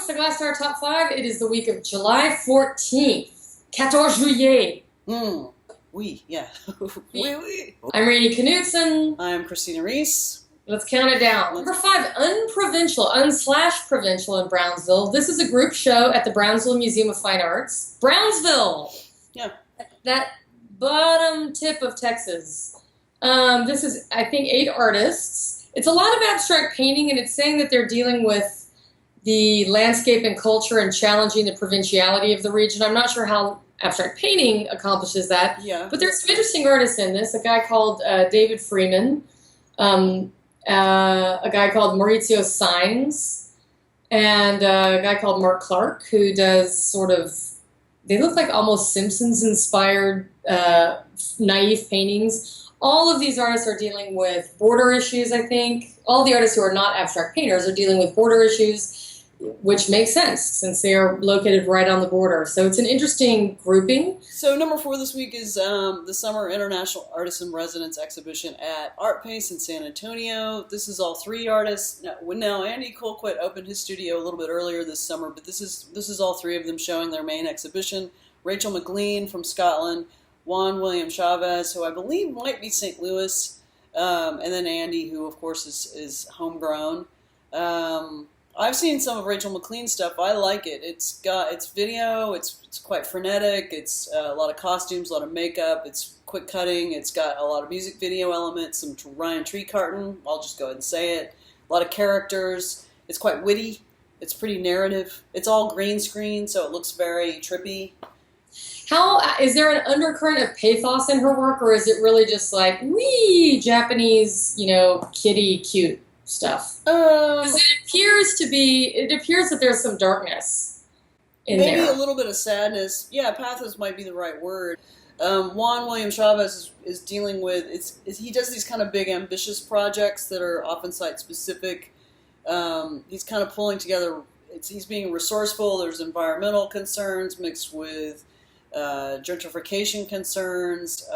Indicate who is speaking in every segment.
Speaker 1: the Glasstire Top 5. It is the week of July 14th. 14 juillet.
Speaker 2: Oui, yeah. Oui, oui.
Speaker 1: I'm Rainey Knudson.
Speaker 2: I'm Christina Rees.
Speaker 1: Let's count it down. Number 5, Provincial in Brownsville. This is a group show at the Brownsville Museum of Fine Arts. Brownsville!
Speaker 2: Yeah.
Speaker 1: That bottom tip of Texas. This is, I think, 8 artists. It's a lot of abstract painting, and it's saying that they're dealing with the landscape and culture and challenging the provinciality of the region. I'm not sure how abstract painting accomplishes that.
Speaker 2: Yeah.
Speaker 1: But there's some interesting artists in this. A guy called David Freeman, a guy called Maurizio Saenz, and a guy called Mark Clark, who does sort of, they look like almost Simpsons-inspired naive paintings. All of these artists are dealing with border issues, I think. All the artists who are not abstract painters are dealing with border issues, which makes sense since they are located right on the border. So it's an interesting grouping.
Speaker 2: So number 4 this week is the Summer International Artists in Residence exhibition at Artpace in San Antonio. This is all 3 artists. Now Andy Colquitt opened his studio a little bit earlier this summer, but this is all 3 of them showing their main exhibition. Rachel McLean from Scotland, Juan William Chavez, who I believe might be St. Louis, and then Andy, who of course is homegrown. I've seen some of Rachel McLean's stuff. I like it. It's video. It's quite frenetic. It's a lot of costumes, a lot of makeup. It's quick cutting. It's got a lot of music video elements. Some Ryan Treecarton. I'll just go ahead and say it. A lot of characters. It's quite witty. It's pretty narrative. It's all green screen, so it looks very trippy.
Speaker 1: How is there an undercurrent of pathos in her work, or is it really just like wee Japanese, kiddie cute stuff? Because it appears that there's some darkness in there.
Speaker 2: Maybe a little bit of sadness. Yeah, pathos might be the right word. Juan William Chavez is dealing with he does these kind of big ambitious projects that are often site specific. He's kind of pulling together. He's being resourceful. There's environmental concerns mixed with gentrification concerns,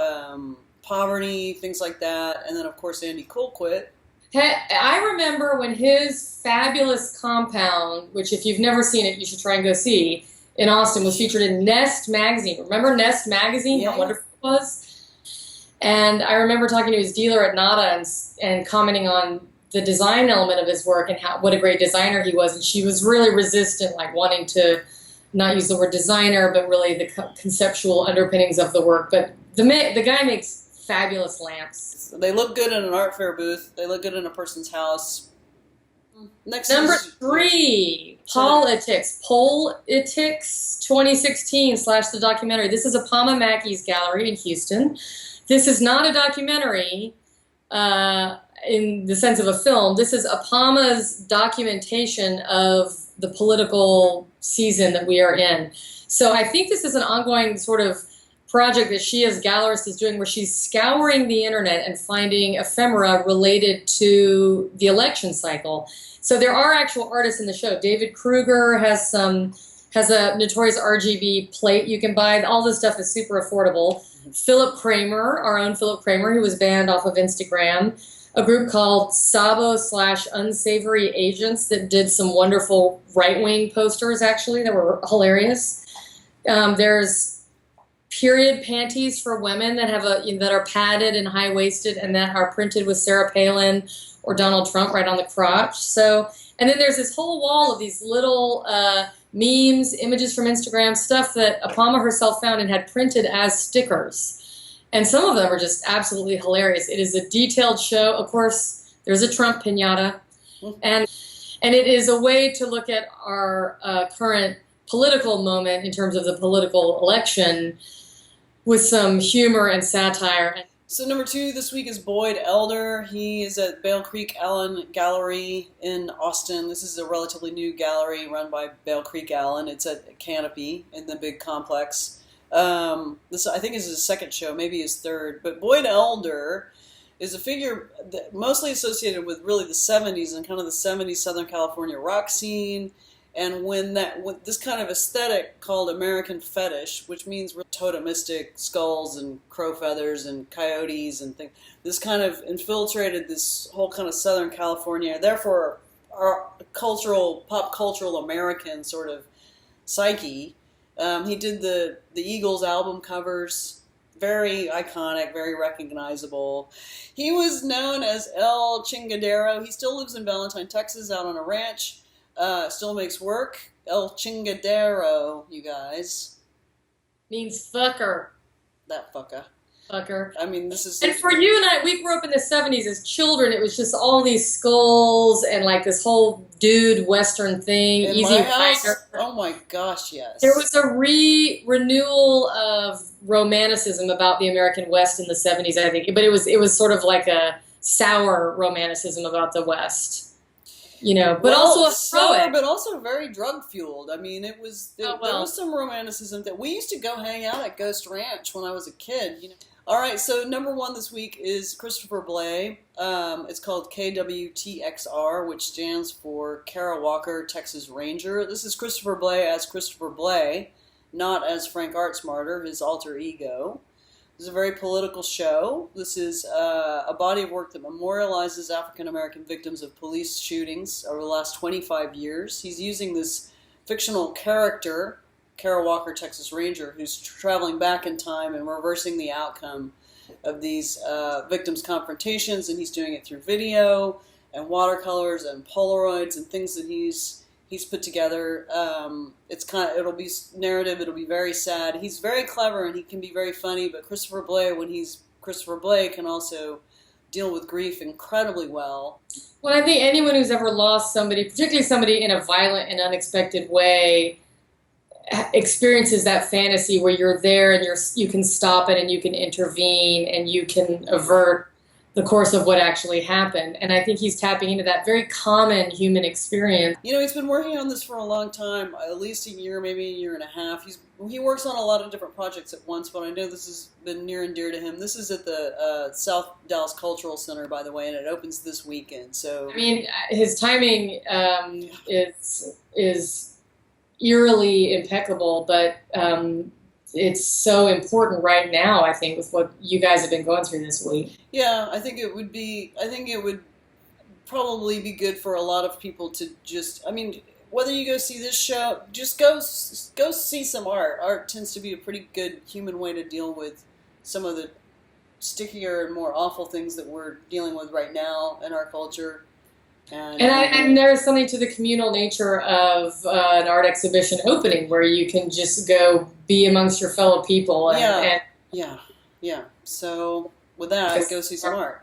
Speaker 2: poverty, things like that, and then of course Andy Colquitt.
Speaker 1: I remember when his fabulous compound, which if you've never seen it, you should try and go see, in Austin, was featured in Nest magazine. Remember Nest magazine?
Speaker 2: Yeah.
Speaker 1: How wonderful it was? And I remember talking to his dealer at Nada and commenting on the design element of his work and what a great designer he was. And she was really resistant, like wanting to not use the word designer, but really the conceptual underpinnings of the work. But the guy makes fabulous lamps.
Speaker 2: They look good in an art fair booth. They look good in a person's house. Next
Speaker 1: Number 3, Politics 2016 / the documentary. This is Apama Mackey's gallery in Houston. This is not a documentary in the sense of a film. This is Apama's documentation of the political season that we are in. So I think this is an ongoing sort of project that she as gallerist is doing where she's scouring the internet and finding ephemera related to the election cycle. So there are actual artists in the show. David Kruger has a Notorious RGB plate you can buy. All this stuff is super affordable. Philip Kramer, our own Philip Kramer, who was banned off of Instagram. A group called Sabo / Unsavory Agents that did some wonderful right-wing posters, actually, that were hilarious. There's period panties for women that are padded and high-waisted and that are printed with Sarah Palin or Donald Trump right on the crotch. So, and then there's this whole wall of these little memes, images from Instagram, stuff that Apama herself found and had printed as stickers. And some of them are just absolutely hilarious. It is a detailed show. Of course, there's a Trump piñata. And it is a way to look at our current political moment in terms of the political election with some humor and satire.
Speaker 2: So number 2 this week is Boyd Elder. He is at Bale Creek Allen Gallery in Austin. This is a relatively new gallery run by Bale Creek Allen. It's at Canopy in the big complex. This I think is his 2nd show, maybe his 3rd. But Boyd Elder is a figure that mostly associated with really the 70s and kind of the 70s Southern California rock scene. And when this kind of aesthetic called American fetish, which means totemistic skulls and crow feathers and coyotes and things, this kind of infiltrated this whole kind of Southern California, therefore our pop cultural American sort of psyche. He did the Eagles album covers, very iconic, very recognizable. He was known as El Chingadero. He still lives in Valentine, Texas, out on a ranch. Still makes work. El Chingadero, you guys.
Speaker 1: Means fucker.
Speaker 2: That fucker.
Speaker 1: Fucker.
Speaker 2: I mean, this is...
Speaker 1: And for you and I, we grew up in the 70s as children. It was just all these skulls and like this whole dude Western thing.
Speaker 2: In
Speaker 1: Easy
Speaker 2: my house,
Speaker 1: Rider.
Speaker 2: oh my gosh, yes.
Speaker 1: There was a renewal of romanticism about the American West in the 70s, I think. But it was sort of like a sour romanticism about the West. You know, but also
Speaker 2: sour, but also very drug fueled. I mean, there was some romanticism that we used to go hang out at Ghost Ranch when I was a kid. You know. All right, so number one this week is Christopher Blay. It's called KWTXR, which stands for Kara Walker, Texas Ranger. This is Christopher Blay as Christopher Blay, not as Frank Artsmarter, his alter ego. This is a very political show. This is a body of work that memorializes African-American victims of police shootings over the last 25 years. He's using this fictional character, Kara Walker, Texas Ranger, who's traveling back in time and reversing the outcome of these victims' confrontations, and he's doing it through video and watercolors and Polaroids and things that he's put together. It'll be narrative. It'll be very sad. He's very clever and he can be very funny. But Christopher Blay, when he's Christopher Blay, can also deal with grief incredibly well.
Speaker 1: Well, I think anyone who's ever lost somebody, particularly somebody in a violent and unexpected way, experiences that fantasy where you're there and you can stop it and you can intervene and you can avert the course of what actually happened. And I think he's tapping into that very common human experience.
Speaker 2: You know, he's been working on this for a long time, at least a year, maybe a year and a half. He works on a lot of different projects at once, but I know this has been near and dear to him. This is at the South Dallas Cultural Center, by the way, and it opens this weekend. So
Speaker 1: I mean, his timing is eerily impeccable, but it's so important right now, I think, with what you guys have been going through this week.
Speaker 2: Yeah, I think it would probably be good for a lot of people to just, I mean, whether you go see this show, just go see some art. Art tends to be a pretty good human way to deal with some of the stickier and more awful things that we're dealing with right now in our culture.
Speaker 1: And there is something to the communal nature of an art exhibition opening where you can just go be amongst your fellow people.
Speaker 2: Yeah. So with that, go see some art.